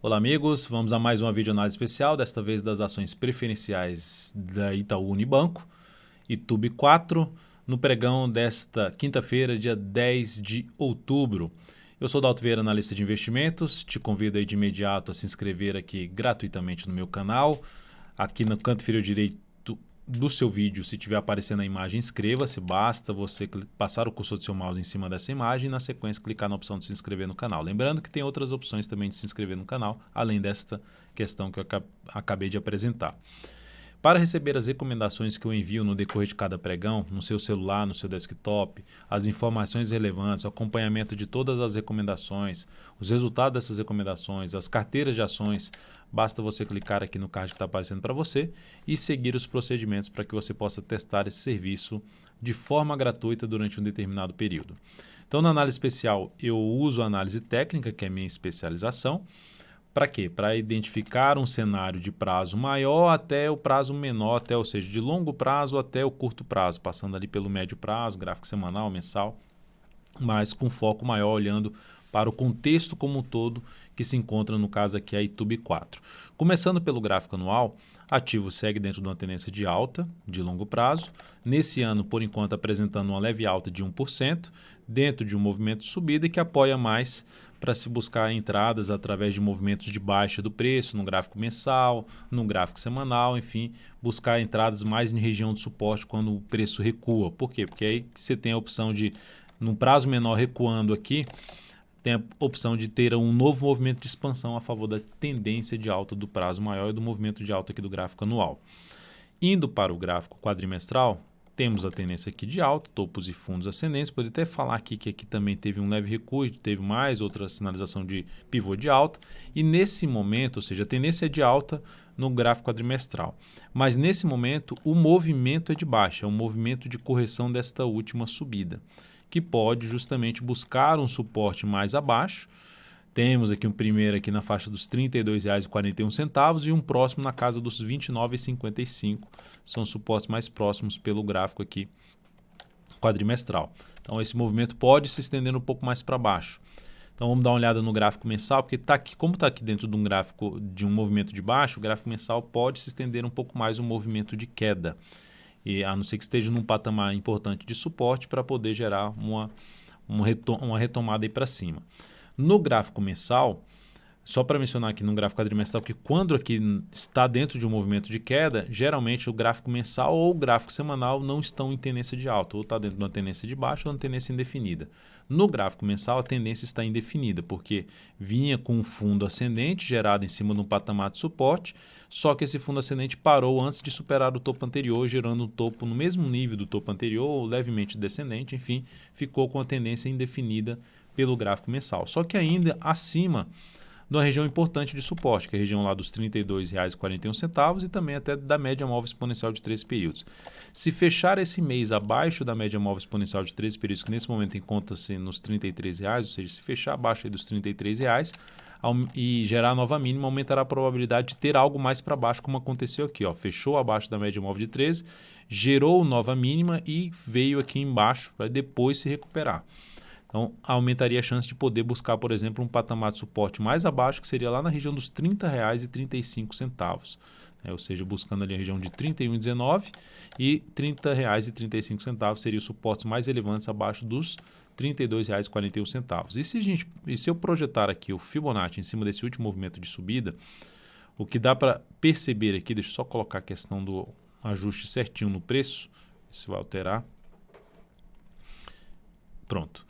Olá amigos, vamos a mais uma videoanálise especial, desta vez das ações preferenciais da Itaú Unibanco, ITUB 4, no pregão desta quinta-feira, dia 10 de outubro. Eu sou Dalto Vieira, analista de investimentos, te convido aí de imediato a se inscrever aqui gratuitamente no meu canal. Aqui no canto inferior direito do seu vídeo, se estiver aparecendo a imagem, inscreva-se, basta você passar o cursor do seu mouse em cima dessa imagem e na sequência clicar na opção de se inscrever no canal. Lembrando que tem outras opções também de se inscrever no canal, além desta questão que eu acabei de apresentar. Para receber as recomendações que eu envio no decorrer de cada pregão, no seu celular, no seu desktop, as informações relevantes, o acompanhamento de todas as recomendações, os resultados dessas recomendações, as carteiras de ações, basta você clicar aqui no card que está aparecendo para você e seguir os procedimentos para que você possa testar esse serviço de forma gratuita durante um determinado período. Então, na análise especial, eu uso a análise técnica, que é a minha especialização. Para quê? Para identificar um cenário de prazo maior até o prazo menor, ou seja, de longo prazo até o curto prazo, passando ali pelo médio prazo, gráfico semanal, mensal, mas com foco maior olhando para o contexto como um todo que se encontra no caso aqui a ITUB 4. Começando pelo gráfico anual, ativo segue dentro de uma tendência de alta, de longo prazo. Nesse ano, por enquanto, apresentando uma leve alta de 1%, dentro de um movimento de subida e que apoia mais para se buscar entradas através de movimentos de baixa do preço no gráfico mensal, no gráfico semanal, enfim, buscar entradas mais em região de suporte quando o preço recua. Por quê? Porque aí você tem a opção de, num prazo menor recuando aqui, tem a opção de ter um novo movimento de expansão a favor da tendência de alta do prazo maior e do movimento de alta aqui do gráfico anual. Indo para o gráfico quadrimestral, temos a tendência aqui de alta, topos e fundos ascendentes. Pode até falar aqui que aqui também teve um leve recuo, teve mais outra sinalização de pivô de alta. E nesse momento, ou seja, a tendência é de alta no gráfico quadrimestral. Mas nesse momento, o movimento é de baixa, é um movimento de correção desta última subida, que pode justamente buscar um suporte mais abaixo. Temos aqui um primeiro aqui na faixa dos R$ 32,41 e um próximo na casa dos R$ 29,55. São os suportes mais próximos pelo gráfico aqui quadrimestral. Então esse movimento pode se estender um pouco mais para baixo. Então vamos dar uma olhada no gráfico mensal, porque tá aqui, como está aqui dentro de um gráfico de um movimento de baixo, o gráfico mensal pode se estender um pouco mais um movimento de queda. E a não ser que esteja num patamar importante de suporte para poder gerar uma retomada aí para cima. No gráfico mensal, só para mencionar aqui no gráfico quadrimestral, que quando aqui está dentro de um movimento de queda, geralmente o gráfico mensal ou o gráfico semanal não estão em tendência de alta, ou está dentro de uma tendência de baixa ou uma tendência indefinida. No gráfico mensal, a tendência está indefinida, porque vinha com um fundo ascendente gerado em cima de um patamar de suporte, só que esse fundo ascendente parou antes de superar o topo anterior, gerando um topo no mesmo nível do topo anterior, ou levemente descendente, enfim, ficou com a tendência indefinida pelo gráfico mensal. Só que ainda acima de uma região importante de suporte, que é a região lá dos R$ 32,41 e também até da média móvel exponencial de 13 períodos. Se fechar esse mês abaixo da média móvel exponencial de 13 períodos, que nesse momento encontra-se nos R$ 33,00, ou seja, se fechar abaixo dos R$ 33,00 e gerar nova mínima, aumentará a probabilidade de ter algo mais para baixo, como aconteceu aqui. Ó. Fechou abaixo da média móvel de 13, gerou nova mínima e veio aqui embaixo para depois se recuperar. Então, aumentaria a chance de poder buscar, por exemplo, um patamar de suporte mais abaixo, que seria lá na região dos R$ 30,35. Ou seja, buscando ali a região de R$ 31,19 e R$ 30,35 seriam os suportes mais relevantes abaixo dos R$ 32,41. E se eu projetar aqui o Fibonacci em cima desse último movimento de subida, o que dá para perceber aqui, deixa eu só colocar a questão do ajuste certinho no preço, isso vai alterar. Pronto.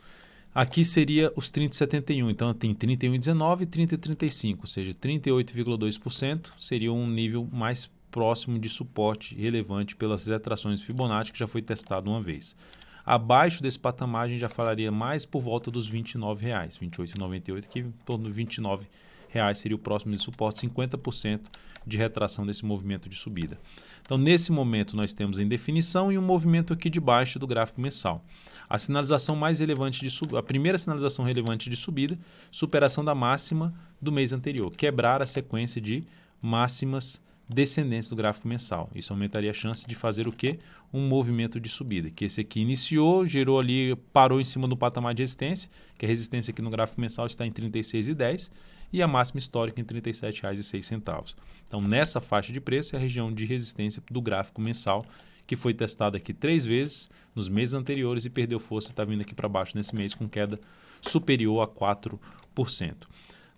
Aqui seria os 30,71, então tem 31,19 e 30,35, ou seja, 38,2% seria um nível mais próximo de suporte relevante pelas retrações Fibonacci, que já foi testado uma vez. Abaixo desse patamar a gente já falaria mais por volta dos R$ 29,00, R$ 28,98, que em torno de R$ 29,00 seria o próximo de suporte, 50% de retração desse movimento de subida. Então, nesse momento, nós temos a indefinição e um movimento aqui de baixa do gráfico mensal. A sinalização mais relevante de subida, a primeira sinalização relevante de subida, superação da máxima do mês anterior, quebrar a sequência de máximas descendentes do gráfico mensal. Isso aumentaria a chance de fazer o quê? Um movimento de subida, que esse aqui iniciou, gerou ali, parou em cima do patamar de resistência, que a resistência aqui no gráfico mensal está em 36,10 e a máxima histórica em R$ 37,06. Então, nessa faixa de preço é a região de resistência do gráfico mensal, que foi testada aqui 3 vezes nos meses anteriores e perdeu força e está vindo aqui para baixo nesse mês com queda superior a 4%.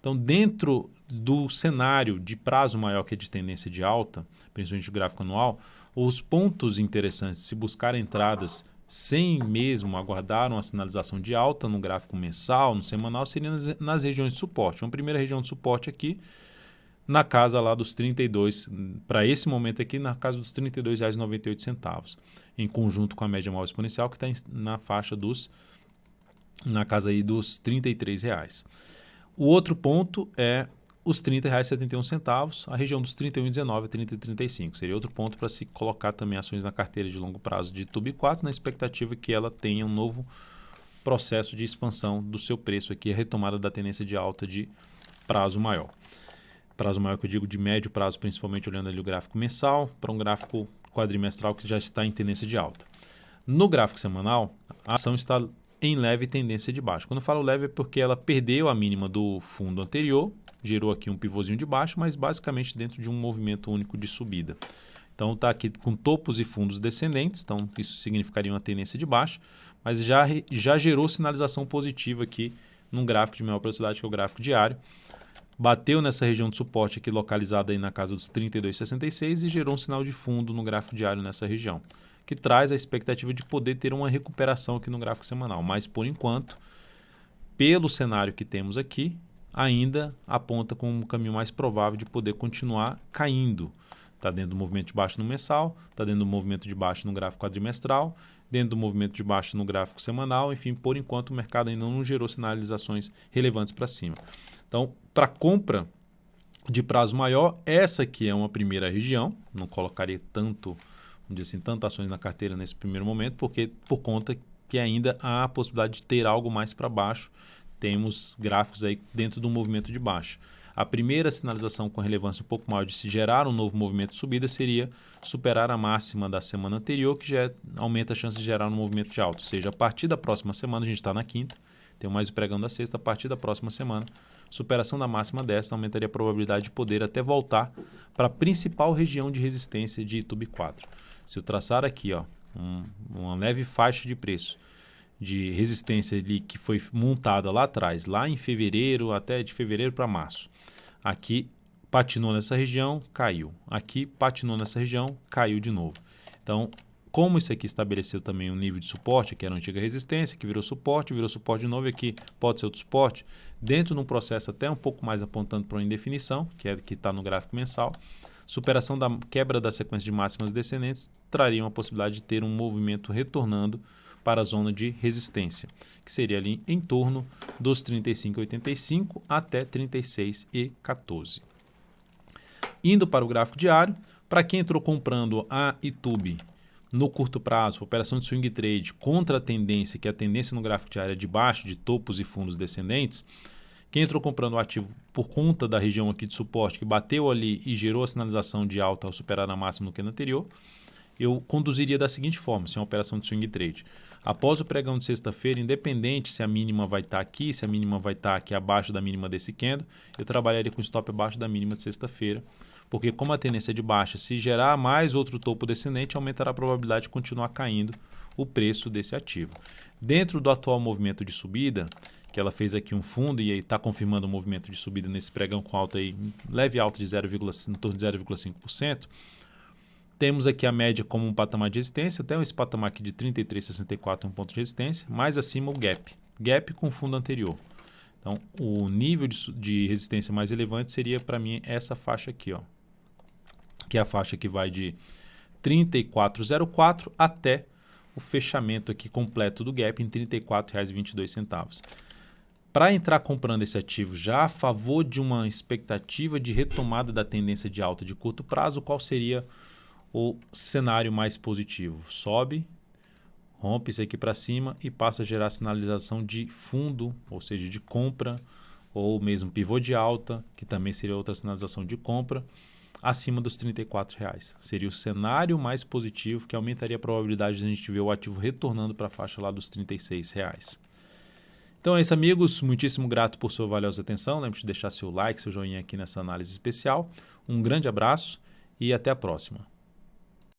Então, dentro do cenário de prazo maior que é de tendência de alta, principalmente o gráfico anual, os pontos interessantes, se buscar entradas sem mesmo aguardar uma sinalização de alta no gráfico mensal, no semanal, seriam nas regiões de suporte. Uma primeira região de suporte aqui, na casa lá dos 32, para esse momento aqui, na casa dos R$ 32,98, em conjunto com a média móvel exponencial, que está na faixa na casa aí dos R$ 33,00. O outro ponto é os R$ 30,71, a região dos R$ 31,19 a R$ 30,35. Seria outro ponto para se colocar também ações na carteira de longo prazo de TUB4, na expectativa que ela tenha um novo processo de expansão do seu preço aqui, a retomada da tendência de alta de prazo maior. Prazo maior que eu digo de médio prazo, principalmente olhando ali o gráfico mensal, para um gráfico quadrimestral que já está em tendência de alta. No gráfico semanal, a ação está em leve tendência de baixo. Quando eu falo leve é porque ela perdeu a mínima do fundo anterior, gerou aqui um pivôzinho de baixo, mas basicamente dentro de um movimento único de subida. Então está aqui com topos e fundos descendentes, então isso significaria uma tendência de baixo, mas já gerou sinalização positiva aqui num gráfico de maior velocidade, que é o gráfico diário. Bateu nessa região de suporte aqui localizada aí na casa dos 32,66 e gerou um sinal de fundo no gráfico diário nessa região, que traz a expectativa de poder ter uma recuperação aqui no gráfico semanal. Mas, por enquanto, pelo cenário que temos aqui, ainda aponta como um caminho mais provável de poder continuar caindo. Está dentro do movimento de baixo no mensal, está dentro do movimento de baixo no gráfico quadrimestral, dentro do movimento de baixo no gráfico semanal. Enfim, por enquanto, o mercado ainda não gerou sinalizações relevantes para cima. Então, para compra de prazo maior, essa aqui é uma primeira região. Não colocaria tanto, vamos dizer assim, tantas ações na carteira nesse primeiro momento, porque por conta que ainda há a possibilidade de ter algo mais para baixo. Temos gráficos aí dentro do movimento de baixa. A primeira sinalização com relevância um pouco maior de se gerar um novo movimento de subida seria superar a máxima da semana anterior, que já aumenta a chance de gerar um movimento de alta. Ou seja, a partir da próxima semana, a gente está na quinta, tem mais o pregão da sexta, a partir da próxima semana, superação da máxima desta aumentaria a probabilidade de poder até voltar para a principal região de resistência de TUB4. Se eu traçar aqui uma leve faixa de preço de resistência ali que foi montada lá atrás, lá em fevereiro, até de fevereiro para março. Aqui patinou nessa região, caiu. Aqui patinou nessa região, caiu de novo. Então, como isso aqui estabeleceu também um nível de suporte, que era a antiga resistência, que virou suporte de novo, e aqui pode ser outro suporte, dentro de um processo até um pouco mais apontando para uma indefinição, que é que está no gráfico mensal, superação da quebra da sequência de máximas descendentes traria uma possibilidade de ter um movimento retornando para a zona de resistência, que seria ali em torno dos 35,85 até 36,14. Indo para o gráfico diário, para quem entrou comprando a ITUB no curto prazo, operação de swing trade contra a tendência, que é a tendência no gráfico diário é de baixo, de topos e fundos descendentes, quem entrou comprando o ativo por conta da região aqui de suporte, que bateu ali e gerou a sinalização de alta ao superar a máxima no candle anterior, eu conduziria da seguinte forma, se é uma operação de swing trade. Após o pregão de sexta-feira, independente se a mínima vai estar aqui, se a mínima vai estar aqui abaixo da mínima desse candle, eu trabalharia com stop abaixo da mínima de sexta-feira, porque como a tendência é de baixa, se gerar mais outro topo descendente, aumentará a probabilidade de continuar caindo o preço desse ativo. Dentro do atual movimento de subida, que ela fez aqui um fundo e está confirmando o movimento de subida nesse pregão com alta aí, leve alta de em torno de 0,5%, temos aqui a média como um patamar de resistência, até esse patamar aqui de 33,64 um ponto de resistência, mais acima o gap. Gap com o fundo anterior. Então, o nível de resistência mais relevante seria para mim essa faixa aqui, que é a faixa que vai de 34,04 até o fechamento aqui completo do gap em R$ 34,22. Para entrar comprando esse ativo já a favor de uma expectativa de retomada da tendência de alta de curto prazo, qual seria o cenário mais positivo? Sobe, rompe isso aqui para cima e passa a gerar sinalização de fundo, ou seja, de compra, ou mesmo pivô de alta, que também seria outra sinalização de compra, acima dos R$ 34,00. Seria o cenário mais positivo, que aumentaria a probabilidade de a gente ver o ativo retornando para a faixa lá dos R$ 36,00. Então é isso, amigos. Muitíssimo grato por sua valiosa atenção. Lembre-se de deixar seu like, seu joinha aqui nessa análise especial. Um grande abraço e até a próxima.